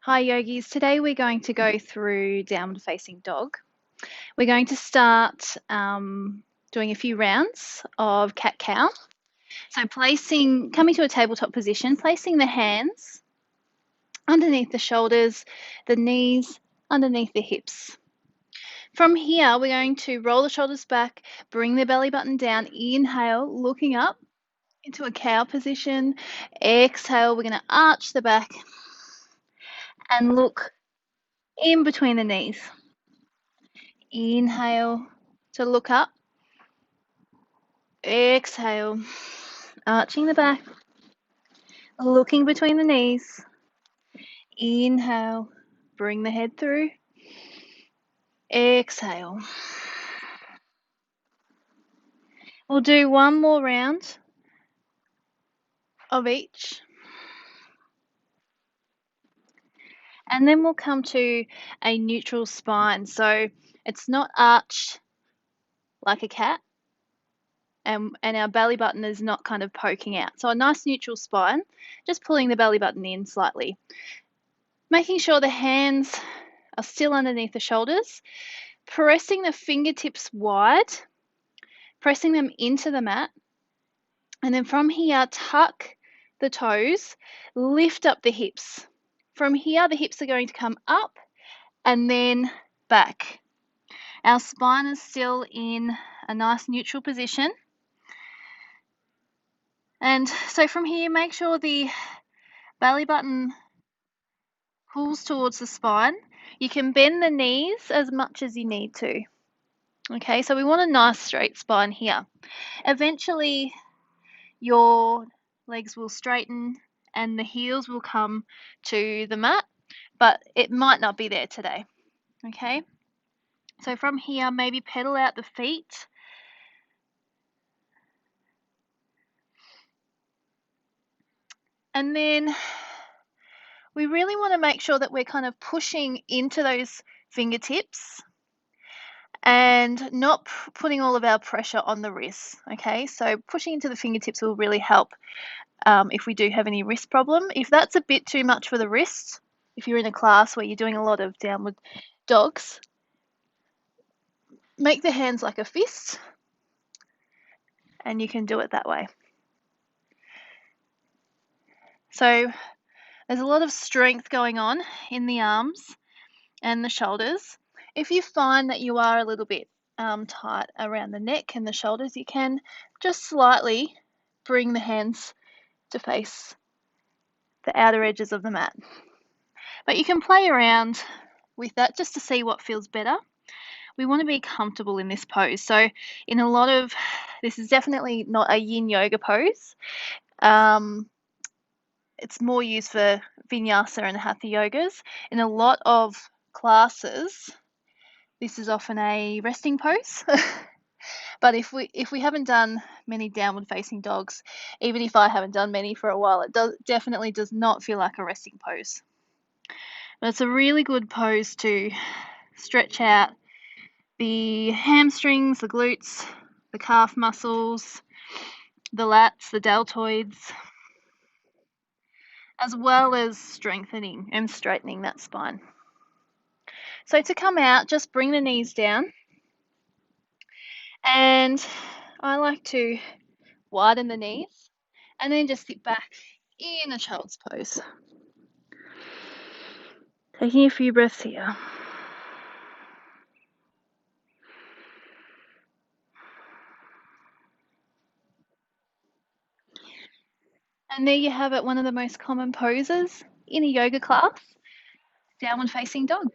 Hi yogis, today we're going to go through downward facing dog. We're going to start doing a few rounds of cat-cow. So coming to a tabletop position, placing the hands underneath the shoulders, the knees underneath the hips. From here, we're going to roll the shoulders back, bring the belly button down, inhale, looking up into a cow position. Exhale, we're going to arch the back and look in between the knees. Inhale to look up. Exhale, arching the back, looking between the knees. Inhale, bring the head through. Exhale. We'll do one more round of each. And then we'll come to a neutral spine. So it's not arched like a cat, and our belly button is not kind of poking out. So a nice neutral spine, just pulling the belly button in slightly. Making sure the hands are still underneath the shoulders, pressing the fingertips wide, pressing them into the mat, and then from here, tuck the toes, lift up the hips. From here, the hips are going to come up and then back. Our spine is still in a nice neutral position. And so from here, make sure the belly button pulls towards the spine. You can bend the knees as much as you need to. Okay, so we want a nice straight spine here. Eventually, your legs will straighten and the heels will come to the mat, but it might not be there today. Okay, so from here, maybe pedal out the feet. And then we really want to make sure that we're kind of pushing into those fingertips and not putting all of our pressure on the wrists. Okay, so pushing into the fingertips will really help if we do have any wrist problem. If that's a bit too much for the wrists, if you're in a class where you're doing a lot of downward dogs, make the hands like a fist and you can do it that way. So there's a lot of strength going on in the arms and the shoulders. If you find that you are a little bit tight around the neck and the shoulders, you can just slightly bring the hands to face the outer edges of the mat. But you can play around with that just to see what feels better. We want to be comfortable in this pose. So this is definitely not a yin yoga pose. It's more used for vinyasa and hatha yogas. In a lot of classes, this is often a resting pose. But if we haven't done many downward facing dogs, even if I haven't done many for a while, it definitely does not feel like a resting pose. But it's a really good pose to stretch out the hamstrings, the glutes, the calf muscles, the lats, the deltoids, as well as strengthening and straightening that spine. So to come out, just bring the knees down. And I like to widen the knees and then just sit back in a child's pose. Taking a few breaths here. And there you have it, one of the most common poses in a yoga class, downward facing dog.